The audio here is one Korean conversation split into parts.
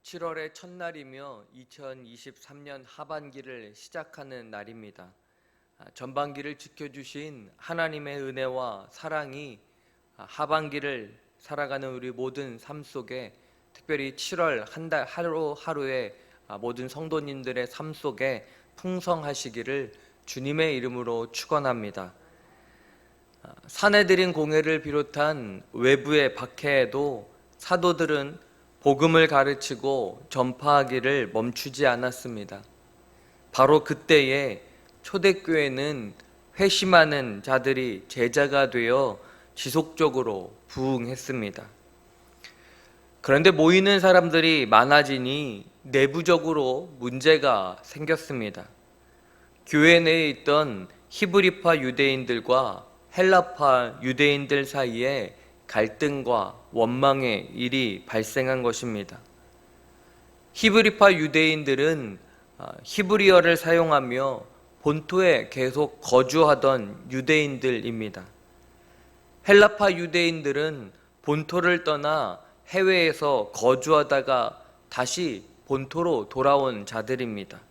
7월의 첫날이며 2023년 하반기를 시작하는 날입니다. 전반기를 지켜주신 하나님의 은혜와 사랑이 하반기를 살아가는 우리 모든 삶 속에, 특별히 7월 한 달 하루하루의 모든 성도님들의 삶 속에 풍성하시기를 주님의 이름으로 축원합니다. 사내들인 공회를 비롯한 외부의 박해에도 사도들은 복음을 가르치고 전파하기를 멈추지 않았습니다. 바로 그때에 초대교회는 회심하는 자들이 제자가 되어 지속적으로 부흥했습니다. 그런데 모이는 사람들이 많아지니 내부적으로 문제가 생겼습니다. 교회 내에 있던 히브리파 유대인들과 헬라파 유대인들 사이에 갈등과 원망의 일이 발생한 것입니다. 히브리파 유대인들은 히브리어를 사용하며 본토에 계속 거주하던 유대인들입니다. 헬라파 유대인들은 본토를 떠나 해외에서 거주하다가 다시 본토로 돌아온 자들입니다.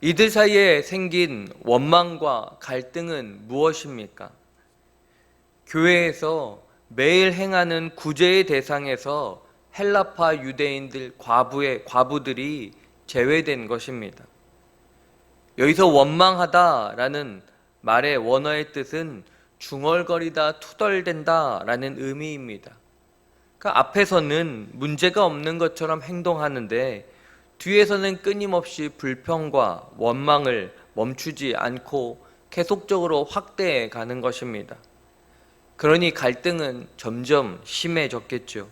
이들 사이에 생긴 원망과 갈등은 무엇입니까? 교회에서 매일 행하는 구제의 대상에서 헬라파 유대인들 과부들이 제외된 것입니다. 여기서 원망하다라는 말의 원어의 뜻은 중얼거리다, 투덜댄다라는 의미입니다. 그러니까 앞에서는 문제가 없는 것처럼 행동하는데 뒤에서는 끊임없이 불평과 원망을 멈추지 않고 계속적으로 확대해 가는 것입니다. 그러니 갈등은 점점 심해졌겠죠.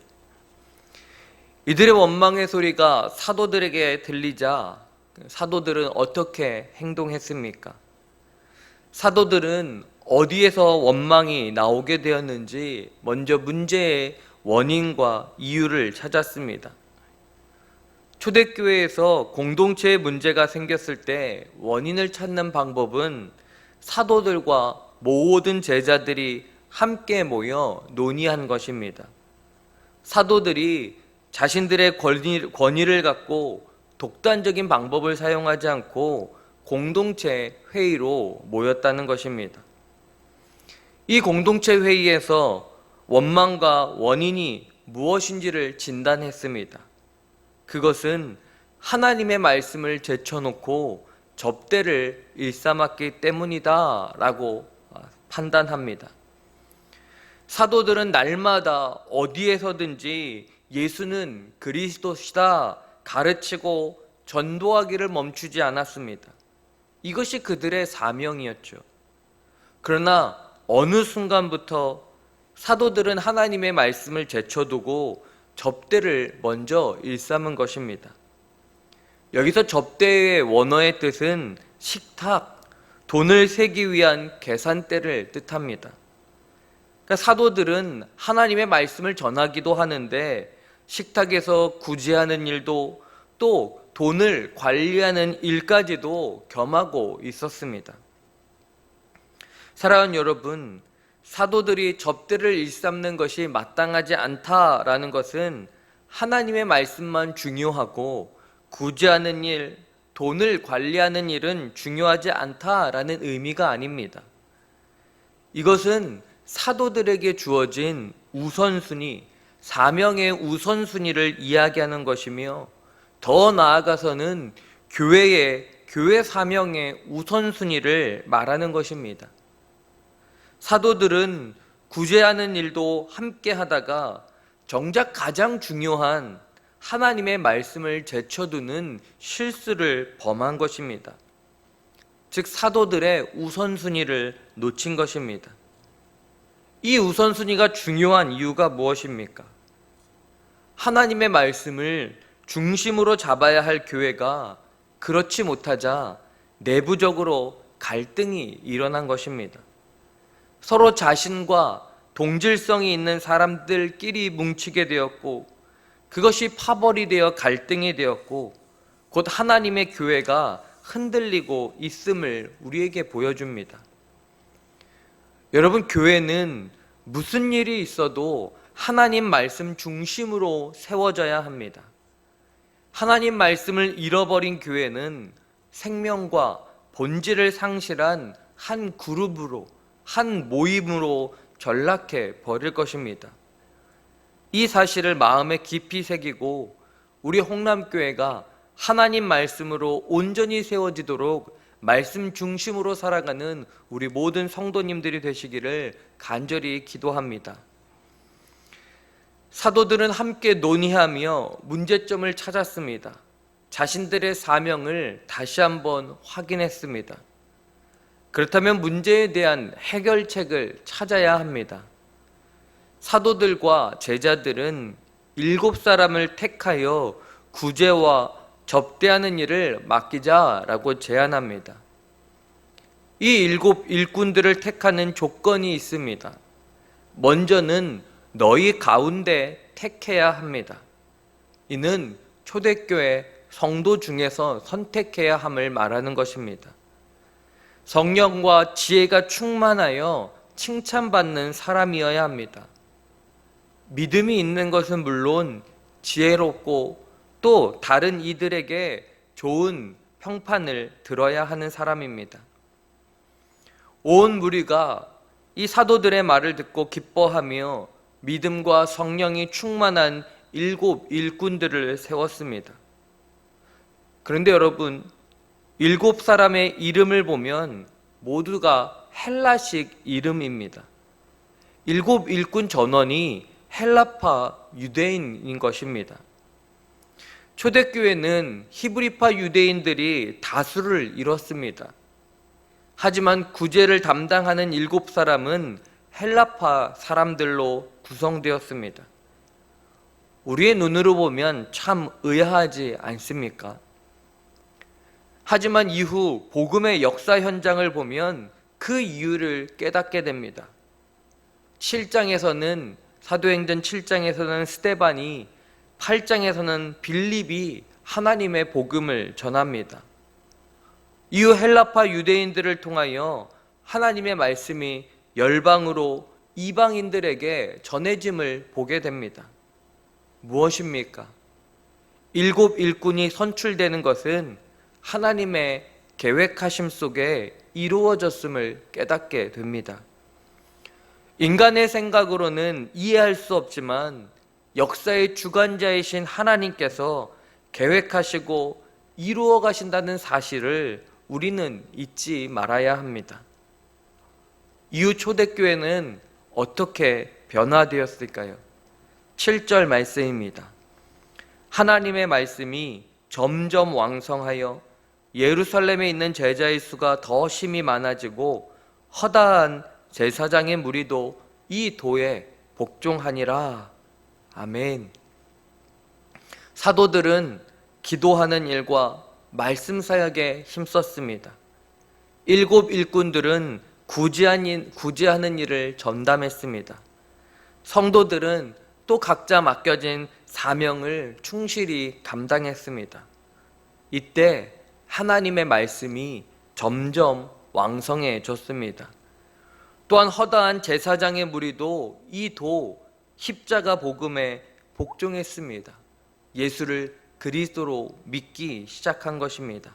이들의 원망의 소리가 사도들에게 들리자 사도들은 어떻게 행동했습니까? 사도들은 어디에서 원망이 나오게 되었는지 먼저 문제의 원인과 이유를 찾았습니다. 초대교회에서 공동체의 문제가 생겼을 때 원인을 찾는 방법은 사도들과 모든 제자들이 함께 모여 논의한 것입니다. 사도들이 자신들의 권위를 갖고 독단적인 방법을 사용하지 않고 공동체 회의로 모였다는 것입니다. 이 공동체 회의에서 원망과 원인이 무엇인지를 진단했습니다. 그것은 하나님의 말씀을 제쳐놓고 접대를 일삼았기 때문이다 라고 판단합니다. 사도들은 날마다 어디에서든지 예수는 그리스도시다 가르치고 전도하기를 멈추지 않았습니다. 이것이 그들의 사명이었죠. 그러나 어느 순간부터 사도들은 하나님의 말씀을 제쳐두고 접대를 먼저 일삼은 것입니다. 여기서 접대의 원어의 뜻은 식탁, 돈을 세기 위한 계산대를 뜻합니다. 그러니까 사도들은 하나님의 말씀을 전하기도 하는데 식탁에서 구제하는 일도 또 돈을 관리하는 일까지도 겸하고 있었습니다. 사랑하는 여러분, 사도들이 접대를 일삼는 것이 마땅하지 않다라는 것은 하나님의 말씀만 중요하고 구제하는 일, 돈을 관리하는 일은 중요하지 않다라는 의미가 아닙니다. 이것은 사도들에게 주어진 우선순위, 사명의 우선순위를 이야기하는 것이며 더 나아가서는 교회 사명의 우선순위를 말하는 것입니다. 사도들은 구제하는 일도 함께 하다가 정작 가장 중요한 하나님의 말씀을 제쳐두는 실수를 범한 것입니다. 즉 사도들의 우선순위를 놓친 것입니다. 이 우선순위가 중요한 이유가 무엇입니까? 하나님의 말씀을 중심으로 잡아야 할 교회가 그렇지 못하자 내부적으로 갈등이 일어난 것입니다. 서로 자신과 동질성이 있는 사람들끼리 뭉치게 되었고 그것이 파벌이 되어 갈등이 되었고 곧 하나님의 교회가 흔들리고 있음을 우리에게 보여줍니다. 여러분, 교회는 무슨 일이 있어도 하나님 말씀 중심으로 세워져야 합니다. 하나님 말씀을 잃어버린 교회는 생명과 본질을 상실한 한 그룹으로, 한 모임으로 전락해 버릴 것입니다. 이 사실을 마음에 깊이 새기고 우리 홍남교회가 하나님 말씀으로 온전히 세워지도록 말씀 중심으로 살아가는 우리 모든 성도님들이 되시기를 간절히 기도합니다. 사도들은 함께 논의하며 문제점을 찾았습니다. 자신들의 사명을 다시 한번 확인했습니다. 그렇다면 문제에 대한 해결책을 찾아야 합니다. 사도들과 제자들은 7사람을 택하여 구제와 접대하는 일을 맡기자라고 제안합니다. 이 7 일꾼들을 택하는 조건이 있습니다. 먼저는 너희 가운데 택해야 합니다. 이는 초대교회 성도 중에서 선택해야 함을 말하는 것입니다. 성령과 지혜가 충만하여 칭찬받는 사람이어야 합니다. 믿음이 있는 것은 물론 지혜롭고 또 다른 이들에게 좋은 평판을 들어야 하는 사람입니다. 온 무리가 이 사도들의 말을 듣고 기뻐하며 믿음과 성령이 충만한 7 일꾼들을 세웠습니다. 그런데 여러분, 7사람의 이름을 보면 모두가 헬라식 이름입니다. 7 일꾼 전원이 헬라파 유대인인 것입니다. 초대교회는 히브리파 유대인들이 다수를 이뤘습니다. 하지만 구제를 담당하는 7사람은 헬라파 사람들로 구성되었습니다. 우리의 눈으로 보면 참 의아하지 않습니까? 하지만 이후 복음의 역사 현장을 보면 그 이유를 깨닫게 됩니다. 7장에서는 사도행전 7장에서는 스데반이, 8장에서는 빌립이 하나님의 복음을 전합니다. 이후 헬라파 유대인들을 통하여 하나님의 말씀이 열방으로 이방인들에게 전해짐을 보게 됩니다. 무엇입니까? 7 일꾼이 선출되는 것은 하나님의 계획하심 속에 이루어졌음을 깨닫게 됩니다. 인간의 생각으로는 이해할 수 없지만 역사의 주관자이신 하나님께서 계획하시고 이루어 가신다는 사실을 우리는 잊지 말아야 합니다. 이후 초대교회는 어떻게 변화되었을까요? 7절 말씀입니다. 하나님의 말씀이 점점 왕성하여 예루살렘에 있는 제자의 수가 더 심히 많아지고 허다한 제사장의 무리도 이 도에 복종하니라. 아멘. 사도들은 기도하는 일과 말씀 사역에 힘썼습니다. 7 일꾼들은 구제하는 일을 전담했습니다. 성도들은 또 각자 맡겨진 사명을 충실히 감당했습니다. 이때 하나님의 말씀이 점점 왕성해졌습니다. 또한 허다한 제사장의 무리도 이 도 십자가 복음에 복종했습니다. 예수를 그리스도로 믿기 시작한 것입니다.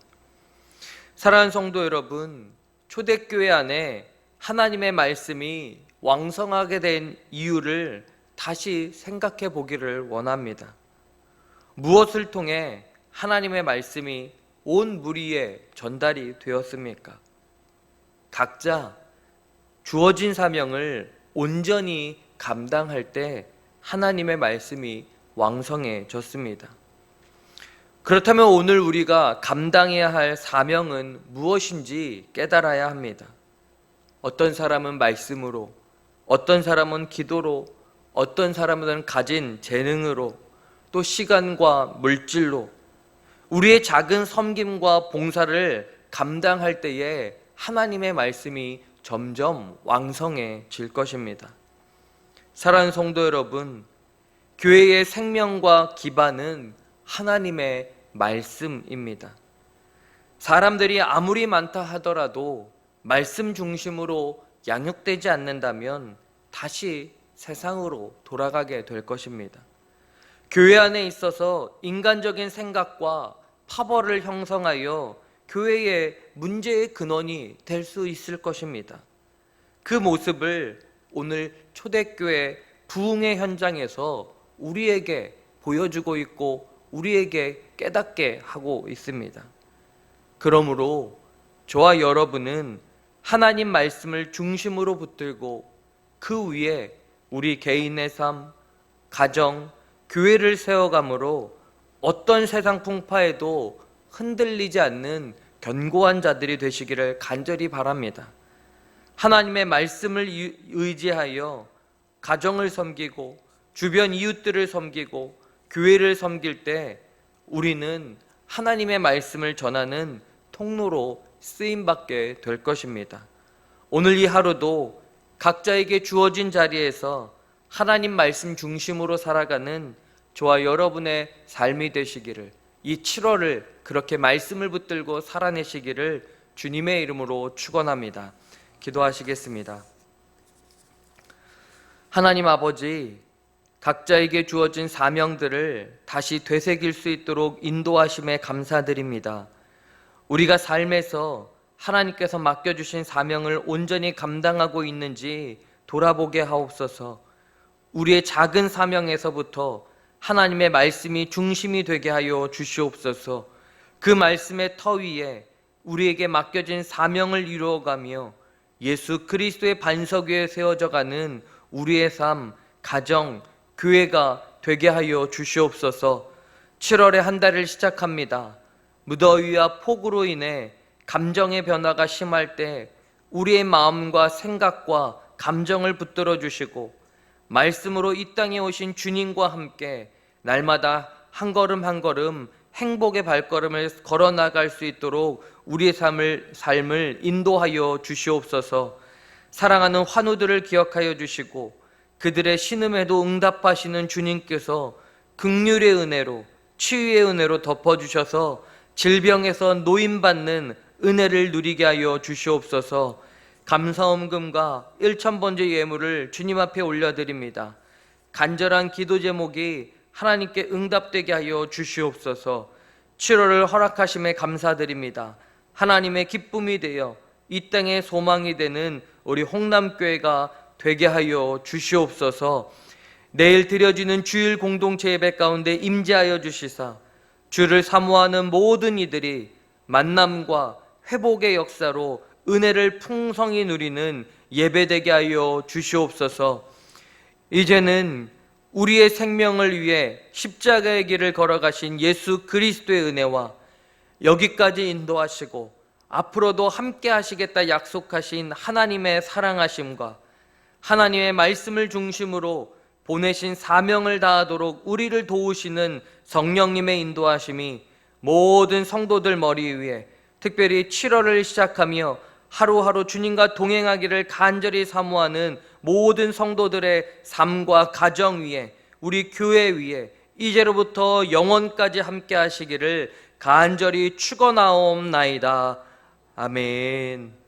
사랑하는 성도 여러분, 초대교회 안에 하나님의 말씀이 왕성하게 된 이유를 다시 생각해 보기를 원합니다. 무엇을 통해 하나님의 말씀이 온 무리에 전달이 되었습니까? 각자 주어진 사명을 온전히 감당할 때 하나님의 말씀이 왕성해졌습니다. 그렇다면 오늘 우리가 감당해야 할 사명은 무엇인지 깨달아야 합니다. 어떤 사람은 말씀으로, 어떤 사람은 기도로, 어떤 사람은 가진 재능으로, 또 시간과 물질로 우리의 작은 섬김과 봉사를 감당할 때에 하나님의 말씀이 점점 왕성해질 것입니다. 사랑하는 성도 여러분, 교회의 생명과 기반은 하나님의 말씀입니다. 사람들이 아무리 많다 하더라도 말씀 중심으로 양육되지 않는다면 다시 세상으로 돌아가게 될 것입니다. 교회 안에 있어서 인간적인 생각과 파벌을 형성하여 교회의 문제의 근원이 될 수 있을 것입니다. 그 모습을 오늘 초대교회 부흥의 현장에서 우리에게 보여주고 있고 우리에게 깨닫게 하고 있습니다. 그러므로 저와 여러분은 하나님 말씀을 중심으로 붙들고 그 위에 우리 개인의 삶, 가정, 교회를 세워감으로 어떤 세상 풍파에도 흔들리지 않는 견고한 자들이 되시기를 간절히 바랍니다. 하나님의 말씀을 의지하여 가정을 섬기고 주변 이웃들을 섬기고 교회를 섬길 때 우리는 하나님의 말씀을 전하는 통로로 쓰임받게 될 것입니다. 오늘 이 하루도 각자에게 주어진 자리에서 하나님 말씀 중심으로 살아가는 저와 여러분의 삶이 되시기를, 이 7월을 그렇게 말씀을 붙들고 살아내시기를 주님의 이름으로 축원합니다. 기도하시겠습니다. 하나님 아버지, 각자에게 주어진 사명들을 다시 되새길 수 있도록 인도하심에 감사드립니다. 우리가 삶에서 하나님께서 맡겨주신 사명을 온전히 감당하고 있는지 돌아보게 하옵소서. 우리의 작은 사명에서부터 하나님의 말씀이 중심이 되게 하여 주시옵소서. 그 말씀의 터 위에 우리에게 맡겨진 사명을 이루어가며 예수 그리스도의 반석 위에 세워져가는 우리의 삶, 가정, 교회가 되게 하여 주시옵소서. 7월의 한 달을 시작합니다. 무더위와 폭우로 인해 감정의 변화가 심할 때 우리의 마음과 생각과 감정을 붙들어 주시고 말씀으로 이 땅에 오신 주님과 함께 날마다 한 걸음 한 걸음 행복의 발걸음을 걸어 나갈 수 있도록 우리의 삶을 인도하여 주시옵소서. 사랑하는 환우들을 기억하여 주시고 그들의 신음에도 응답하시는 주님께서 긍휼의 은혜로 치유의 은혜로 덮어주셔서 질병에서 노임받는 은혜를 누리게 하여 주시옵소서. 감사원금과 1,000번째 예물을 주님 앞에 올려드립니다. 간절한 기도 제목이 하나님께 응답되게 하여 주시옵소서. 7월을 허락하심에 감사드립니다. 하나님의 기쁨이 되어 이 땅의 소망이 되는 우리 홍남교회가 되게 하여 주시옵소서. 내일 드려지는 주일 공동체 예배 가운데 임재하여 주시사 주를 사모하는 모든 이들이 만남과 회복의 역사로 은혜를 풍성히 누리는 예배되게 하여 주시옵소서. 이제는 우리의 생명을 위해 십자가의 길을 걸어가신 예수 그리스도의 은혜와 여기까지 인도하시고 앞으로도 함께 하시겠다 약속하신 하나님의 사랑하심과 하나님의 말씀을 중심으로 보내신 사명을 다하도록 우리를 도우시는 성령님의 인도하심이 모든 성도들 머리 위에, 특별히 7월을 시작하며 하루하루 주님과 동행하기를 간절히 사모하는 모든 성도들의 삶과 가정 위에, 우리 교회 위에 이제로부터 영원까지 함께 하시기를 간절히 축원하옵나이다. 아멘.